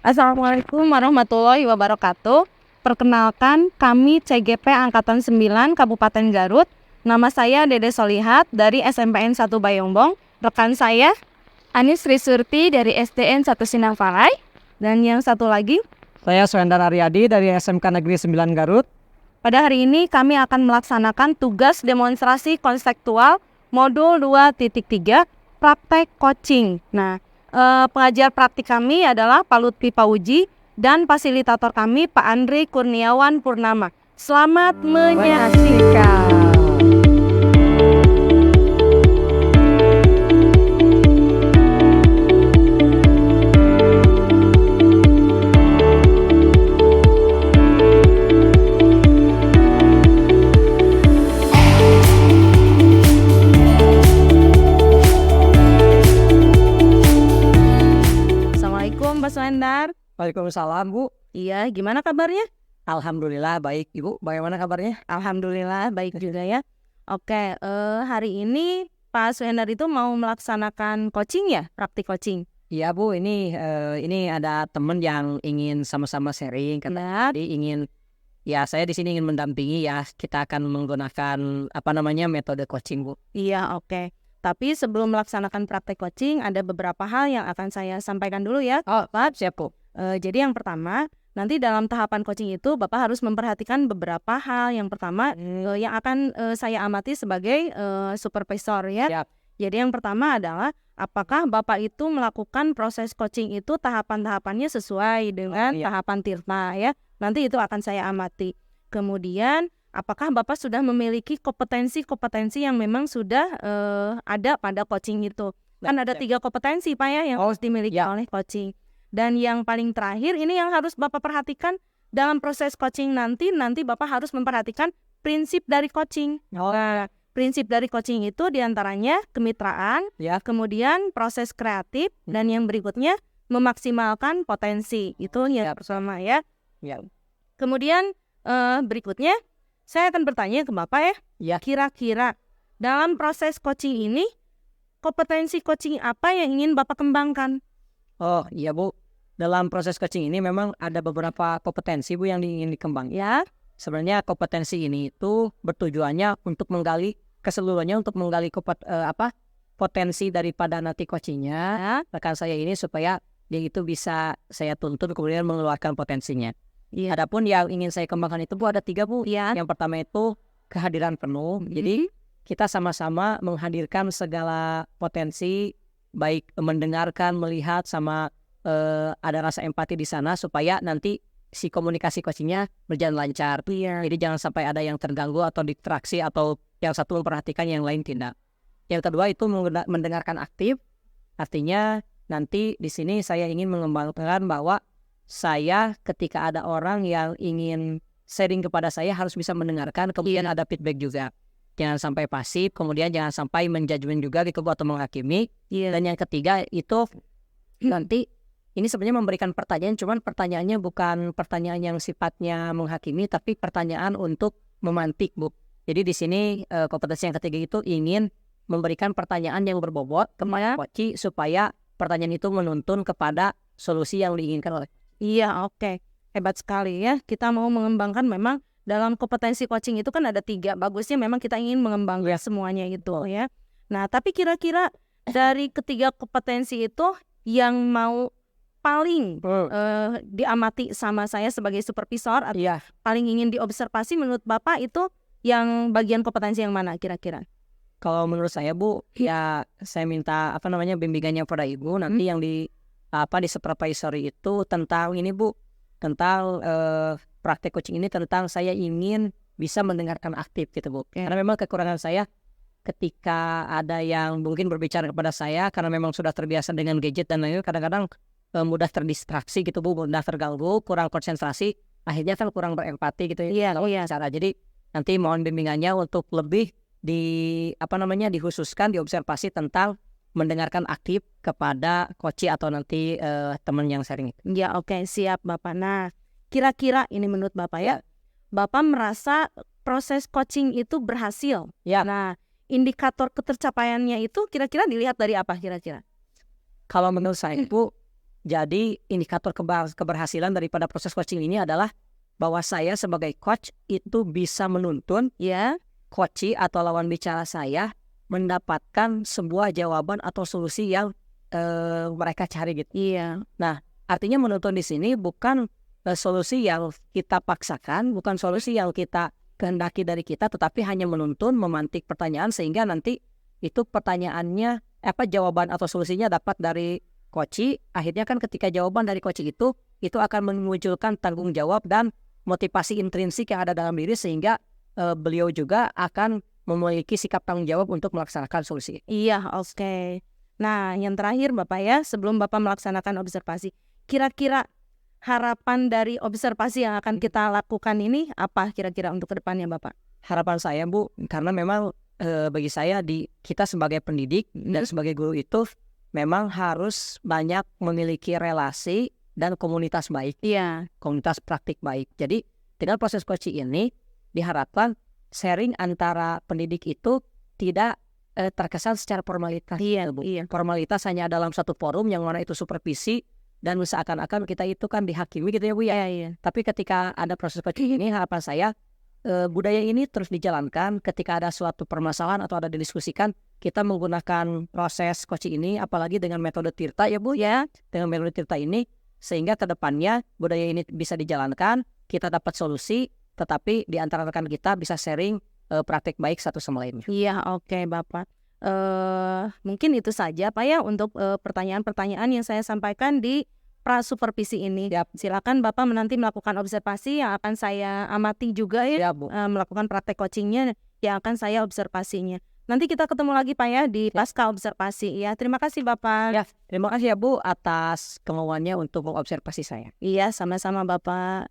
Assalamualaikum warahmatullahi wabarakatuh. Perkenalkan, kami CGP Angkatan 9 Kabupaten Garut. Nama saya Dede Solihat dari SMPN 1 Bayongbong. Rekan saya Anis Risurti dari SDN 1 Sinangparai. Dan yang satu lagi, saya Suendar Aryadi dari SMK Negeri 9 Garut. Pada hari ini kami akan melaksanakan tugas demonstrasi konseptual modul 2.3 praktek coaching. Nah, pengajar praktik kami adalah Pak Lutfi Pauji dan fasilitator kami Pak Andri Kurniawan Purnama. Selamat menyaksikan. Mbak Suendar. Waalaikumsalam, Bu. Iya, gimana kabarnya? Alhamdulillah baik, Ibu. Bagaimana kabarnya? Alhamdulillah baik juga ya. Oke, hari ini Pak Suendar itu mau melaksanakan coaching ya, praktik coaching. Iya, Bu. Ini ada teman yang ingin sama-sama sharing. Jadi saya di sini ingin mendampingi ya. Kita akan menggunakan metode coaching, Bu. Iya, oke. Tapi sebelum melaksanakan praktek coaching, ada beberapa hal yang akan saya sampaikan dulu ya. Oh, siap, Bu. Jadi yang pertama, nanti dalam tahapan coaching itu Bapak harus memperhatikan beberapa hal. Yang pertama, yang akan saya amati sebagai supervisor ya. Siap. Jadi yang pertama adalah apakah Bapak itu melakukan proses coaching itu tahapan-tahapannya sesuai dengan tahapan Tirta ya. Nanti itu akan saya amati. Kemudian apakah Bapak sudah memiliki kompetensi-kompetensi yang memang sudah ada pada coaching itu. Kan ada 3 kompetensi Pak ya yang harus dimiliki oleh coaching. Dan yang paling terakhir ini yang harus Bapak perhatikan dalam proses coaching nanti Bapak harus memperhatikan prinsip dari coaching. Nah, prinsip dari coaching itu diantaranya kemitraan, kemudian proses kreatif, dan yang berikutnya memaksimalkan potensi. Itu yang pertama ya. Kemudian berikutnya saya akan bertanya ke Bapak ya. Kira-kira dalam proses coaching ini kompetensi coaching apa yang ingin Bapak kembangkan? Oh iya, Bu. Dalam proses coaching ini memang ada beberapa kompetensi, Bu, yang ingin dikembangkan. Ya. Sebenarnya kompetensi ini itu bertujuannya untuk menggali keseluruhannya, untuk menggali potensi daripada nanti coachingnya rekan saya ini supaya dia itu bisa saya tuntun kemudian mengeluarkan potensinya. Adapun yang ingin saya kembangkan itu, Bu, ada 3, Bu. Yang pertama itu kehadiran penuh. Jadi kita sama-sama menghadirkan segala potensi, baik mendengarkan, melihat, sama ada rasa empati di sana supaya nanti si komunikasi coachingnya berjalan lancar. Jadi jangan sampai ada yang terganggu atau distraksi atau yang satu memperhatikan yang lain tidak. Yang kedua itu mendengarkan aktif. Artinya nanti di sini saya ingin mengembangkan bahwa saya ketika ada orang yang ingin sharing kepada saya harus bisa mendengarkan, kemudian ada feedback juga. Jangan sampai pasif, kemudian jangan sampai menjudgment juga gitu atau menghakimi. Dan yang ketiga itu nanti ini sebenarnya memberikan pertanyaan, cuman pertanyaannya bukan pertanyaan yang sifatnya menghakimi, tapi pertanyaan untuk memantik, Bu. Jadi di sini kompetensi yang ketiga itu ingin memberikan pertanyaan yang berbobot kepada coach supaya pertanyaan itu menuntun kepada solusi yang diinginkan oleh. Iya, oke. Hebat sekali ya. Kita mau mengembangkan memang dalam kompetensi coaching itu kan ada 3. Bagusnya memang kita ingin mengembangkan semuanya itu ya. Nah, tapi kira-kira dari ketiga kompetensi itu yang mau paling diamati sama saya sebagai supervisor atau paling ingin diobservasi menurut Bapak itu yang bagian kompetensi yang mana kira-kira? Kalau menurut saya, Bu, ya saya minta bimbingannya pada Ibu nanti yang di supervisory itu tentang ini, Bu, tentang praktek coaching ini, tentang saya ingin bisa mendengarkan aktif gitu Bu. Karena memang kekurangan saya ketika ada yang mungkin berbicara kepada saya karena memang sudah terbiasa dengan gadget dan lain-lain, kadang-kadang mudah terdistraksi gitu Bu, mudah terganggu, kurang konsentrasi, akhirnya kan kurang berempati gitu ya. Iya. Cara jadi nanti mohon bimbingannya untuk lebih dikhususkan diobservasi tentang mendengarkan aktif kepada coach atau nanti teman yang sharing itu. Ya, oke, siap Bapak. Nah, kira-kira ini menurut Bapak ya, Bapak merasa proses coaching itu berhasil. Ya. Nah, indikator ketercapaiannya itu kira-kira dilihat dari apa kira-kira? Kalau menurut saya Bu, jadi indikator keberhasilan daripada proses coaching ini adalah bahwa saya sebagai coach itu bisa menuntun Ya. coach atau lawan bicara saya mendapatkan sebuah jawaban atau solusi yang mereka cari gitu. Iya. Nah, artinya menuntun di sini bukan solusi yang kita paksakan, bukan solusi yang kita kehendaki dari kita, tetapi hanya menuntun, memantik pertanyaan sehingga nanti itu pertanyaannya jawaban atau solusinya dapat dari coach. Akhirnya kan ketika jawaban dari coach itu akan memunculkan tanggung jawab dan motivasi intrinsik yang ada dalam diri sehingga beliau juga akan memiliki sikap tanggung jawab untuk melaksanakan solusi. Iya, oke. Nah, yang terakhir Bapak ya, sebelum Bapak melaksanakan observasi, kira-kira harapan dari observasi yang akan kita lakukan ini apa kira-kira untuk kedepannya Bapak? Harapan saya Bu, karena memang bagi saya kita sebagai pendidik dan sebagai guru itu memang harus banyak memiliki relasi dan komunitas baik. Iya. Komunitas praktik baik. Jadi dengan proses coaching ini diharapkan sharing antara pendidik itu tidak terkesan secara formalitas. Iya, Bu. iya. Formalitas hanya dalam satu forum yang mana itu supervisi dan seakan-akan kita itu kan dihakimi gitu ya Bu ya. Iya. Tapi ketika ada proses coaching ini harapan saya budaya ini terus dijalankan. Ketika ada suatu permasalahan atau ada didiskusikan, kita menggunakan proses coaching ini apalagi dengan metode Tirta ya Bu ya. Dengan metode Tirta ini sehingga ke depannya budaya ini bisa dijalankan, kita dapat solusi, tetapi di antara rekan kita bisa sharing praktik baik satu sama lainnya. Iya, oke Bapak. Mungkin itu saja Pak ya untuk pertanyaan-pertanyaan yang saya sampaikan di prasupervisi ini. Siap. Silakan Bapak nanti melakukan observasi yang akan saya amati juga ya. Siap, Bu. Melakukan praktek coachingnya yang akan saya observasinya. Nanti kita ketemu lagi Pak ya di pasca observasi ya. Terima kasih Bapak. Ya, terima kasih ya Bu atas kemauannya untuk mengobservasi saya. Iya, sama-sama Bapak.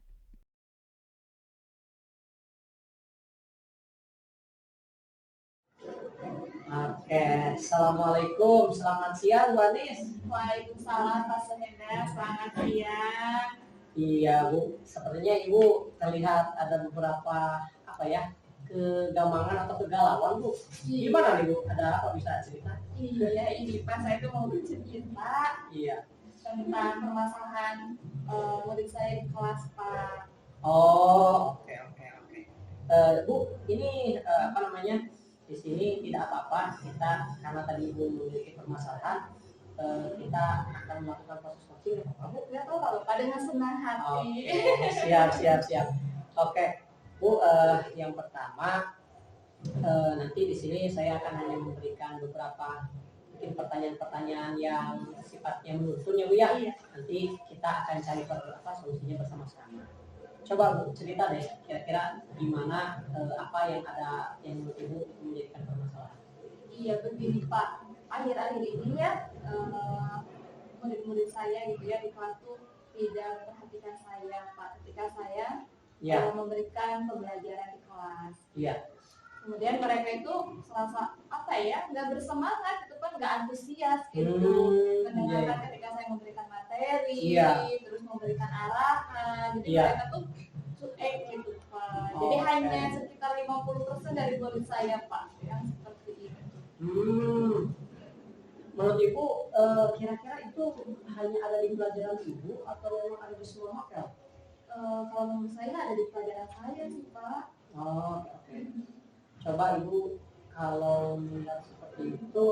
Oke, Assalamualaikum, selamat siang Bu Anis. Waalaikumsalam Pak Suhenda, selamat siang. Iya Bu, sepertinya Ibu terlihat ada beberapa kegamangan atau kegalauan Bu. Gimana nih Bu? Ada apa bisa cerita? Iya, ini Pak, saya tuh mau bercerita Iya. tentang permasalahan murid saya di kelas Pak. Oh, oke. Bu, ini di sini tidak apa-apa kita karena tadi Ibu memiliki permasalahan, kita akan melakukan proses coaching. Bu, Nggak tahu kalau Pak dengan senang hati. siap. Oke, Bu, yang pertama nanti di sini saya akan hanya memberikan beberapa mungkin pertanyaan-pertanyaan yang sifatnya menuntun ya Bu ya. Iya. Nanti kita akan cari solusinya bersama-sama. Coba Bu cerita deh kira-kira gimana apa yang ada yang menurut Ibu itu menjadikan permasalahan. Iya, begini Pak, akhir-akhir ini ya murid-murid saya gitu ya di kelas tuh tidak memperhatikan saya Pak ketika saya memberikan pembelajaran di kelas. Iya. Kemudian mereka itu serasa nggak bersemangat gitu kan, nggak antusias gitu mendengarkan ketika saya memberikan materi, terus memberikan arahan, jadi mereka tuh cuek gitu Pak. Jadi hanya sekitar 50% dari murid saya Pak yang seperti itu. Menurut Ibu kira-kira itu hanya ada di pelajaran Ibu atau ada di semua mapel? Kalau menurut saya ada di pelajaran saya sih Pak. Oh, oke. Coba Ibu kalau melihat seperti itu,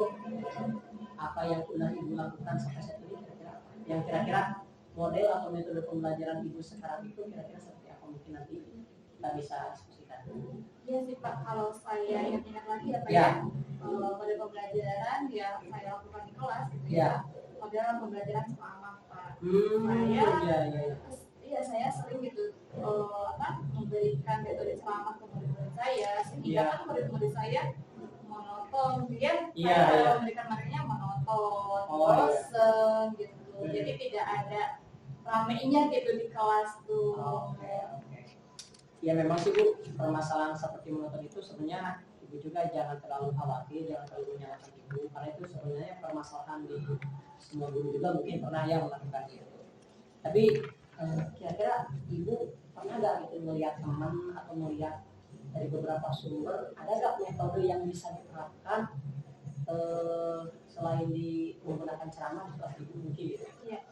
apa yang sudah Ibu lakukan sampai saat ini kira-kira apa? Yang kira-kira model atau metode pembelajaran Ibu sekarang itu kira-kira seperti apa, mungkin nanti kita bisa diskusikan. Iya sih Pak, kalau saya ingat lagi ya Pak model pembelajaran yang saya lakukan di kelas gitu model pembelajaran semangat Pak. Saya sering gitu memberikan metode semangat ke murid saya, sehingga kan murid-murid saya monoton, dia memberikan materinya monoton, bosen gitu, jadi tidak ada ramainya gitu di kelas tuh. Ya memang sih Bu, permasalahan seperti monoton itu sebenarnya Ibu juga jangan terlalu khawatir, jangan terlalu menyalahkan Ibu, karena itu sebenarnya permasalahan di semua guru juga mungkin pernah yang melakukan itu. Tapi kira-kira Ibu pernah nggak gitu melihat teman atau melihat dari beberapa sumber, ada nggak metode yang bisa diterapkan selain di menggunakan ceramah di kelas Ibu mungkin gitu? Iya.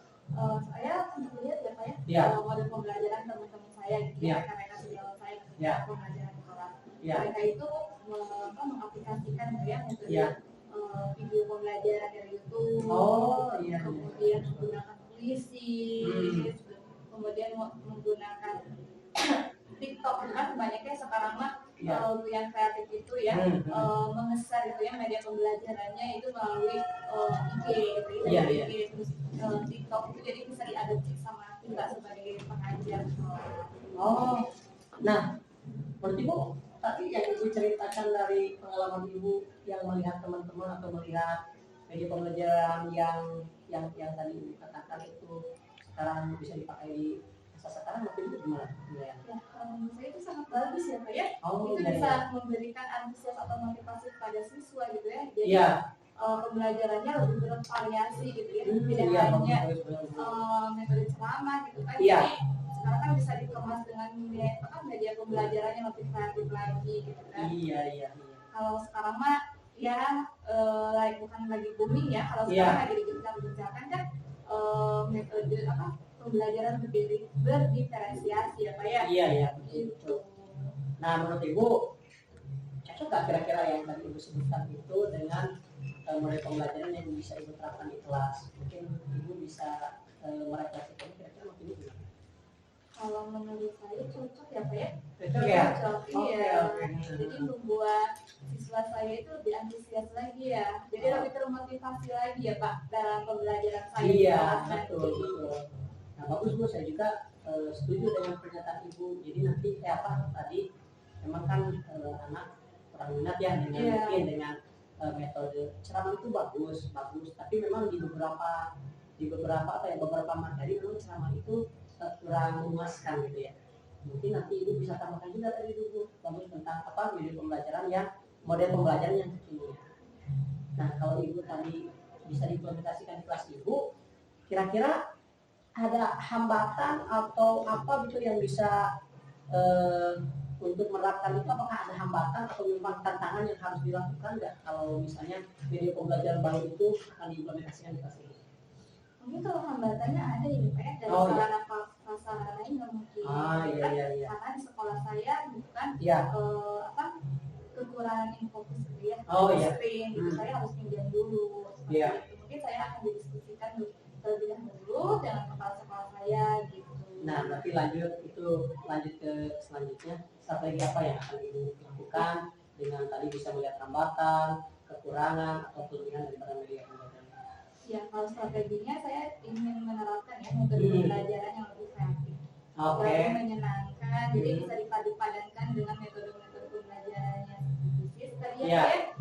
Saya sempat lihat ya Pak ya, model pembelajaran teman-teman saya gitu ya, mereka sejauh saya pembelajaran di kelas. Mereka itu mengaplikasikan ya metode video pembelajaran dari YouTube, kemudian menggunakan puisi, kemudian menggunakan TikTok kan banyaknya sekarang mah yang kreatif itu ya mengeser gitu ya media pembelajarannya itu melalui IG, terus TikTok itu jadi bisa diadopsi sama kita sebagai pengajar. Nah, menurut Ibu tadi yang Ibu ceritakan dari pengalaman Ibu yang melihat teman-teman atau melihat media pembelajaran yang tadi Ibu katakan itu sekarang bisa dipakai di masa sekarang, mungkin itu gimana? Ya, menurut saya itu sangat bagus ya Pak ya. Itu bisa memberikan antusias atau motivasi kepada siswa gitu ya. Jadi pembelajarannya lebih bervariasi gitu ya. Tidak hanya metode ceramah gitu kan. Jadi sekarang kan bisa dikemas dengan media pembelajaran yang lebih kreatif lagi gitu kan. Kalau sekarang mah ya bukan lagi booming ya. Kalau sekarang lagi digencar-gencarkan kan metode pembelajaran berdiferensiasi ya Pak ya. Iya betul. Nah menurut Ibu cocok nggak kira-kira yang tadi Ibu sebutkan itu dengan model pembelajaran yang bisa Ibu terapkan di kelas? Mungkin Ibu bisa merefleksikan kira-kira mungkin itu. Kalau menurut saya cocok ya Pak ya. Cocok. Iya. Jadi membuat siswa saya itu lebih antusias lagi ya. Jadi lebih termotivasi lagi ya Pak dalam pembelajaran saya. Iya betul. Nah bagus Bu, saya juga setuju dengan pernyataan Ibu. Jadi nanti tadi memang kan anak kurang minat ya dengan mungkin dengan metode ceramah itu bagus, tapi memang di beberapa materi memang ceramah itu kurang memuaskan gitu ya. Mungkin nanti Ibu bisa tambahkan juga tadi dulu bagus tentang media pembelajaran yang model pembelajaran yang kekinian. Nah kalau Ibu tadi bisa diimplementasikan di kelas Ibu, kira-kira ada hambatan atau apa gitu yang bisa untuk menerapkan itu, apakah ada hambatan atau memang tantangan yang harus dilakukan nggak kalau misalnya media pembelajaran baru itu akan diimplementasikan di kelas ini? Mungkin kalau hambatannya ada ya Pak ya, dari sarana prasarana lain nggak mungkin. Iya. Karena di sekolah saya bukan kekurangan infocus gitu ya. Screen gitu, saya harus pinjam dulu. Mungkin saya akan didiskusikan terlebih dahulu dengan kepala sekolah saya gitu. Nah, berarti lanjut ke selanjutnya, strategi apa yang akan Ibu lakukan dengan tadi bisa melihat hambatan, kekurangan atau kelebihan daripada media pembelajaran? Ya, kalau strateginya saya ingin menerapkan ya metode pembelajaran yang lebih kreatif, lebih menyenangkan, jadi bisa dipadu-padankan dengan metode-metode pembelajaran yang fisik tadi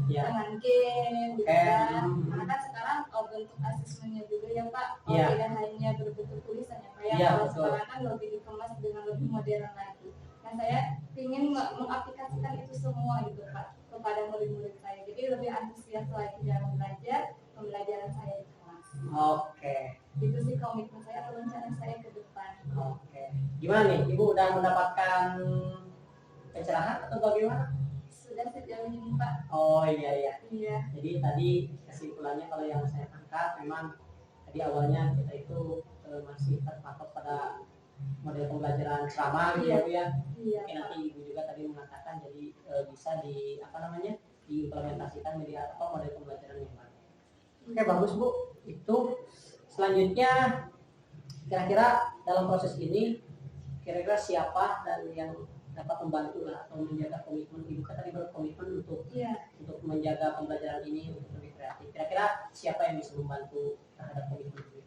dengan game, gitu kan. Karena kan sekarang bentuk asesmennya juga ya Pak, tidak hanya berbentuk tulisan ya Pak ya. Kalau sekarang kan lebih dikemas dengan lebih modern lagi. Nah saya ingin mengaplikasikan itu semua gitu Pak kepada murid-murid saya, jadi lebih antusias lagi dalam belajar pembelajaran saya di kelas. Itu sih komitmen saya atau rencana saya ke depan. Gimana nih, Ibu udah mendapatkan pencerahan atau bagaimana? Sudah sejauh ini Pak. Iya. Jadi tadi kesimpulannya kalau yang saya tangkap memang tadi awalnya kita itu masih terpatok pada model pembelajaran ceramah gitu ya Bu ya. Mungkin nanti Ibu juga tadi mengatakan jadi bisa diimplementasikan media atau model pembelajaran yang baru. Bagus Bu. Itu selanjutnya kira-kira dalam proses ini kira-kira siapa dan yang dapat membantu atau menjaga komitmen Ibu kan tadi berkomitmen untuk menjaga pembelajaran ini untuk lebih kreatif. Kira-kira siapa yang bisa membantu terhadap komitmen itu?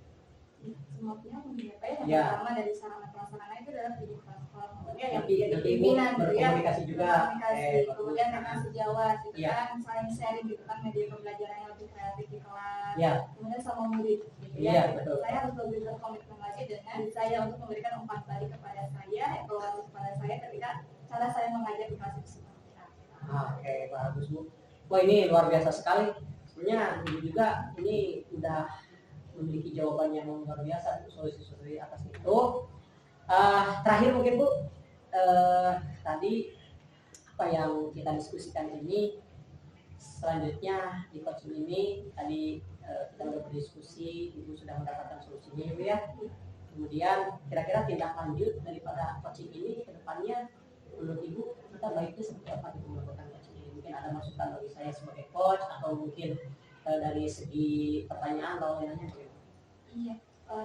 Semua pihak mungkin ya Pak ya. Yang pertama dari sarana prasarana itu adalah pendidikan sekolah ya yang nanti menjadi Ibu pimpinan gitu ya, berkomunikasi juga. komunikasi, kemudian dengan sejawat gitu Iya. kan, saling sharing gitu kan, media pembelajaran yang lebih kreatif di kelas, Iya. kemudian sama murid gitu Iya, ya. betul. Saya harus lebih berkomitmen lagi dengan saya untuk memberikan umpan balik kepada saya, evaluasi kepada saya ketika cara saya mengajar di kelas itu seperti apa. Oke, bagus Bu. Wah, ini luar biasa sekali. Sebenarnya Ibu juga ini udah memiliki jawaban yang luar biasa, solusi-solusi atas itu. Terakhir mungkin Bu, tadi apa yang kita diskusikan ini, selanjutnya di coaching ini tadi kita sudah berdiskusi, Ibu sudah mendapatkan solusinya Ibu ya. Kemudian kira-kira tindak lanjut daripada coaching ini ke depannya menurut Ibu kita baiknya seperti apa Ibu melakukan coaching ini? Mungkin ada masukan dari saya sebagai coach atau mungkin dari segi pertanyaan atau lainnya bagaimana? Iya,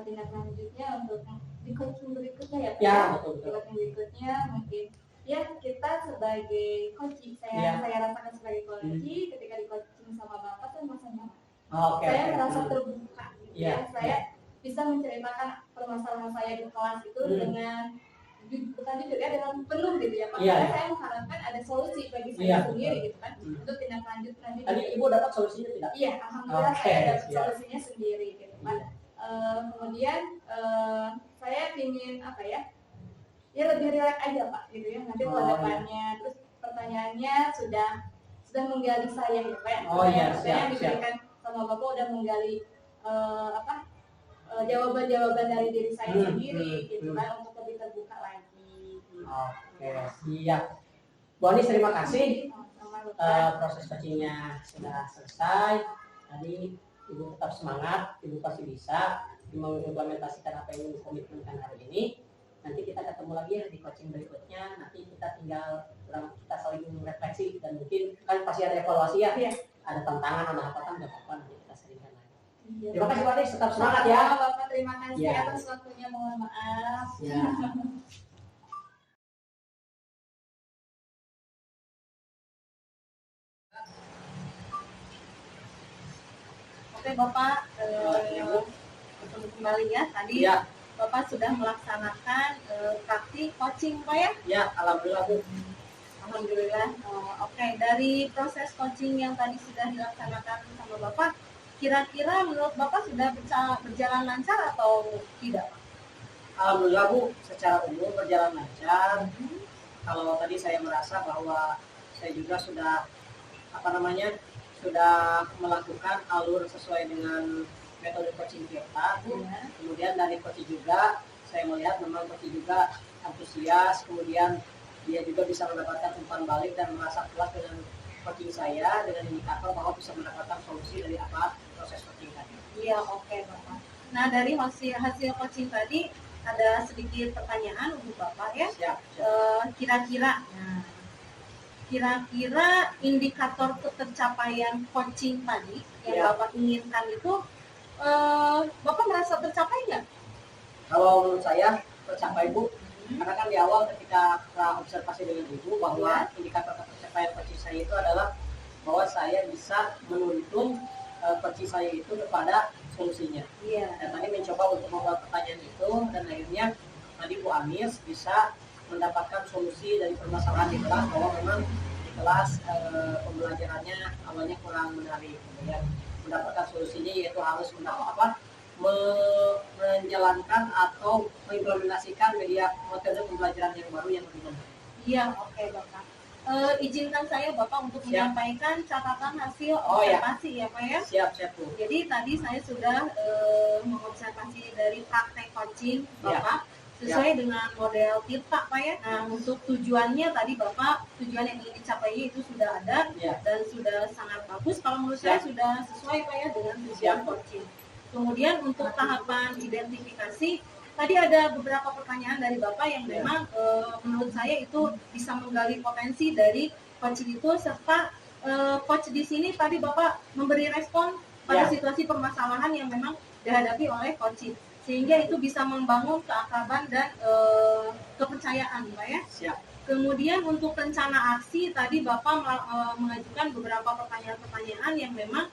tindak lanjutnya untuk di coaching berikutnya ya Pak. Ya, Di betul. coaching berikutnya mungkin ya kita sebagai coaching, Ya. saya rasakan sebagai coaching ketika di coaching sama Bapak saya merasa nyaman. Oke. Saya merasa terbuka gitu Iya, ya. Saya bisa menceritakan permasalahan saya di kelas itu dengan bukan jujur ya, dengan penuh gitu ya Pak. Iya, Karena iya. saya mengharapkan ada solusi bagi saya Iya, sendiri betul. gitu kan. Untuk tindak lanjut nanti. Tadi Ibu dapat solusinya tidak? Iya, alhamdulillah Oke, saya dapat siap. solusinya sendiri gitu kan. Kemudian saya ingin apa ya lebih rileks aja Pak gitu ya, nanti Oh, ke depannya. Terus pertanyaannya sudah menggali saya ya Pak ya. Oh, iya, Pertanyaan siap, yang diberikan sama Bapak udah menggali jawaban-jawaban dari diri saya sendiri gitu kan, untuk lebih terbuka lagi. Oke, siap. Bu Anis, terima kasih. Sama Bapak. Proses coachingnya sudah selesai. Tadi Ibu tetap semangat, Ibu pasti bisa mengimplementasikan apa yang Ibu komitmenkan hari ini. Nanti kita ketemu lagi ya di coaching berikutnya. Nanti kita tinggal kita saling refleksi dan mungkin kan pasti ada evaluasi ya. Iya. Ada tantangan, ada apa kan, nggak apa-apa, nanti kita sharingkan lagi. Iya. Terima kasih Bu Anis, tetap semangat ya. Sama Bapak, terima kasih Ya. atas waktunya, mohon maaf. Ya. Oke Bapak, untuk kembali ya, tadi Ya, Bapak sudah melaksanakan praktik coaching Pak ya? ya, alhamdulillah Bu. Alhamdulillah. Oke, dari proses coaching yang tadi sudah dilaksanakan sama Bapak, kira-kira menurut Bapak sudah berjalan lancar atau tidak? Alhamdulillah Bu, secara umum berjalan lancar. Kalau tadi saya merasa bahwa saya juga sudah sudah melakukan alur sesuai dengan metode coaching kita Bu. Ya. Kemudian dari coaching juga saya melihat memang coaching juga antusias, kemudian dia juga bisa mendapatkan umpan balik dan merasa puas dengan coaching saya, dengan indikator bahwa bisa mendapatkan solusi dari apa proses coaching tadi. Iya, oke Bapak. Nah, dari hasil coaching tadi ada sedikit pertanyaan untuk Bapak ya. Siap. Kira-kira indikator ketercapaian coaching tadi yang Ya. Bapak inginkan itu Bapak merasa tercapai nggak? Kalau menurut saya tercapai Bu, karena kan di awal ketika observasi dengan Ibu bahwa indikator pencapaian coaching saya itu adalah bahwa saya bisa menuntun coaching saya itu kepada solusinya. Iya. Dan tadi mencoba untuk membuat pertanyaan itu dan akhirnya tadi Bu Anis bisa mendapatkan solusi dari permasalahan di kelas bahwa memang di kelas pembelajarannya awalnya kurang menarik, kemudian mendapatkan solusinya yaitu harus menjalankan atau mengimplementasikan metode pembelajaran yang baru yang lebih menarik. Iya, oke Bapak. Izinkan saya Bapak untuk Siap. menyampaikan catatan hasil Oh, ya. observasi ya Pak ya. Siap Bu. Jadi tadi saya sudah mengobservasi dari praktek coaching Bapak sesuai dengan model Tirta Pak ya. Nah, untuk tujuannya tadi Bapak, tujuan yang ingin dicapainya itu sudah ada Ya. dan sudah sangat bagus. Kalau menurut saya Siap. sudah sesuai Pak ya dengan tujuan Siap. coaching. Kemudian untuk tahapan identifikasi, tadi ada beberapa pertanyaan dari Bapak yang Ya. memang menurut saya itu bisa menggali potensi dari coaching itu, serta coach di sini tadi Bapak memberi respon pada Ya. situasi permasalahan yang memang dihadapi oleh coaching, sehingga itu bisa membangun keakraban dan kepercayaan Pak ya. Siap. Kemudian untuk rencana aksi tadi Bapak mengajukan beberapa pertanyaan-pertanyaan yang memang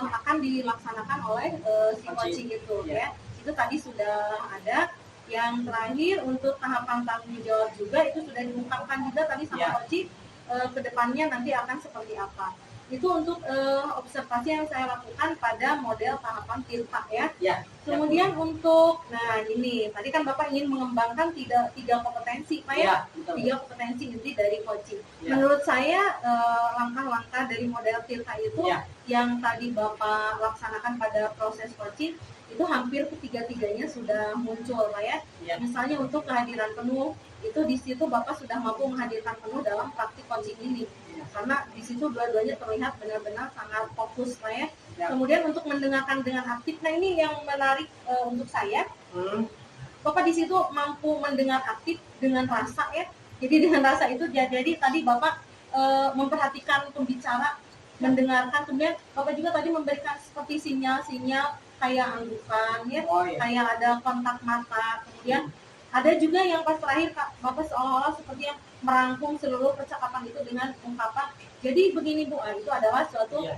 akan dilaksanakan oleh si coaching itu Ya. ya. Itu tadi sudah ada. yang terakhir untuk tahapan tanggung jawab juga itu sudah diungkapkan juga tadi sama Coach, ke depannya nanti akan seperti apa. Itu untuk observasi yang saya lakukan pada model tahapan Tirta ya. Kemudian untuk, nah ini tadi kan Bapak ingin mengembangkan tiga kompetensi Pak ya, tiga kompetensi inti dari coaching. Menurut saya langkah-langkah dari model Tirta itu yang tadi Bapak laksanakan pada proses coaching itu hampir ketiga-tiganya sudah muncul Pak ya. Misalnya untuk kehadiran penuh, itu di situ Bapak sudah mampu menghadirkan penuh dalam praktik coaching ini. Karena di situ dua-duanya terlihat benar-benar sangat fokus Pak ya. Kemudian untuk mendengarkan dengan aktif, nah ini yang menarik untuk saya. Bapak di situ mampu mendengar aktif dengan rasa ya. Jadi dengan rasa itu jadi tadi Bapak memperhatikan pembicara, mendengarkan, kemudian Bapak juga tadi memberikan seperti sinyal-sinyal kayak anggukan ya, kayak ada kontak mata, kemudian ada juga yang pas terakhir Bapak seolah-olah seperti yang merangkum seluruh percakapan itu dengan ungkapan. Jadi begini Bu, itu adalah suatu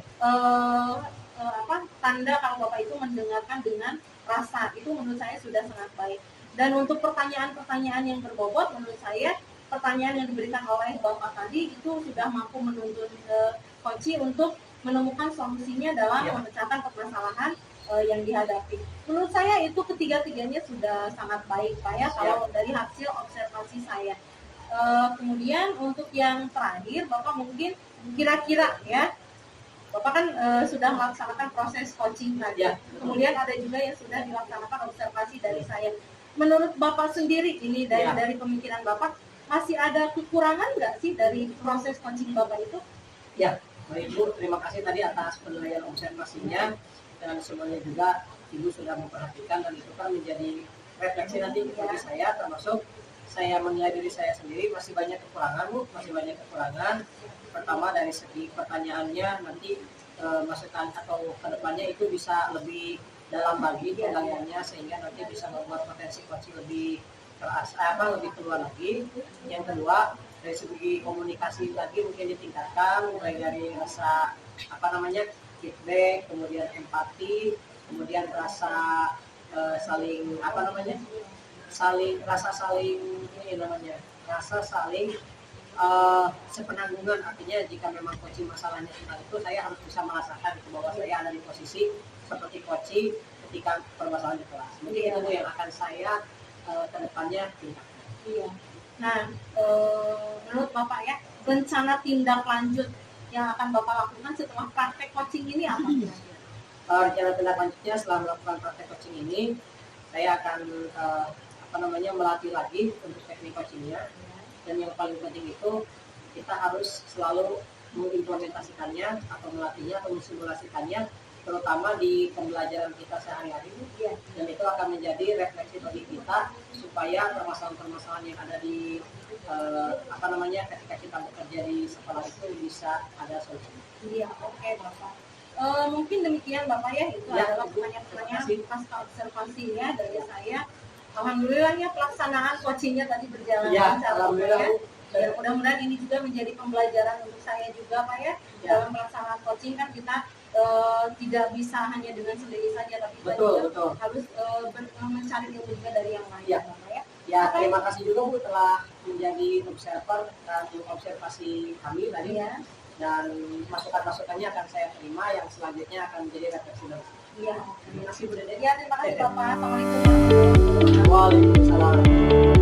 tanda kalau Bapak itu mendengarkan dengan rasa. Itu menurut saya sudah sangat baik. Dan untuk pertanyaan-pertanyaan yang berbobot, menurut saya pertanyaan yang diberikan oleh Bapak tadi itu sudah mampu menuntun Coach untuk menemukan solusinya dalam memecahkan permasalahan yang dihadapi. Menurut saya itu ketiga-tiganya sudah sangat baik Pak ya, kalau dari hasil observasi saya. Kemudian untuk yang terakhir, Bapak mungkin kira-kira ya, Bapak kan sudah melaksanakan proses coaching tadi. Kemudian ada juga yang sudah dilaksanakan observasi dari saya. Menurut Bapak sendiri ini dari pemikiran Bapak, masih ada kekurangan nggak sih dari proses coaching Bapak itu? Ya, baik Bu, terima kasih tadi atas penilaian observasinya, dan semuanya juga Ibu sudah memperhatikan, dan itu kan menjadi refleksi nanti bagi saya, termasuk saya menilai diri saya sendiri masih banyak kekurangan Bu, masih banyak kekurangan. Pertama dari segi pertanyaannya, nanti masukan atau kedepannya itu bisa lebih dalam lagi penilaiannya, sehingga nanti bisa membuat potensi coaching lebih lebih keluar lagi. Yang kedua, dari segi komunikasi lagi mungkin ditingkatkan, mulai dari rasa feedback, kemudian empati, kemudian rasa saling sepenanggungan. Artinya jika memang coaching masalahnya tentang itu, saya harus bisa merasakan bahwa saya ada di posisi seperti coaching ketika permasalahan di kelas. Mungkin itu yang akan saya ke depannya tingkatkan. Iya. Nah, menurut Bapak ya, rencana tindak lanjut yang akan Bapak lakukan setelah praktek coaching ini apa? Rencana tindak lanjutnya setelah melakukan praktek coaching ini, saya akan melatih lagi untuk teknik coachingnya. Dan yang paling penting itu kita harus selalu mengimplementasikannya atau melatihnya atau mensimulasikannya, terutama di pembelajaran kita sehari-hari. Dan itu akan menjadi refleksi bagi kita supaya permasalahan-permasalahan yang ada di ketika kita bekerja di sekolah itu bisa ada solusi. Iya, oke Bapak. Mungkin demikian Bapak ya, itu adalah pertanyaan-pertanyaan pasca observasi ya dari saya. Alhamdulillah ya pelaksanaan coachingnya tadi berjalan lancar ya. Dan mudah-mudahan ini juga menjadi pembelajaran untuk saya juga Pak ya. Dalam pelaksanaan coaching kan kita tidak bisa hanya dengan sendiri saja, tapi kita juga harus mencari ilmu juga dari yang lain Bapak ya. Ya, terima kasih juga Bu telah menjadi observer dan observasi kami tadi. Dan masukan-masukannya akan saya terima, yang selanjutnya akan menjadi refleksi dari saya. Iya, terima kasih Bu Dede. Ya, terima kasih Bapak. Assalamualaikum. Waalaikumsalam.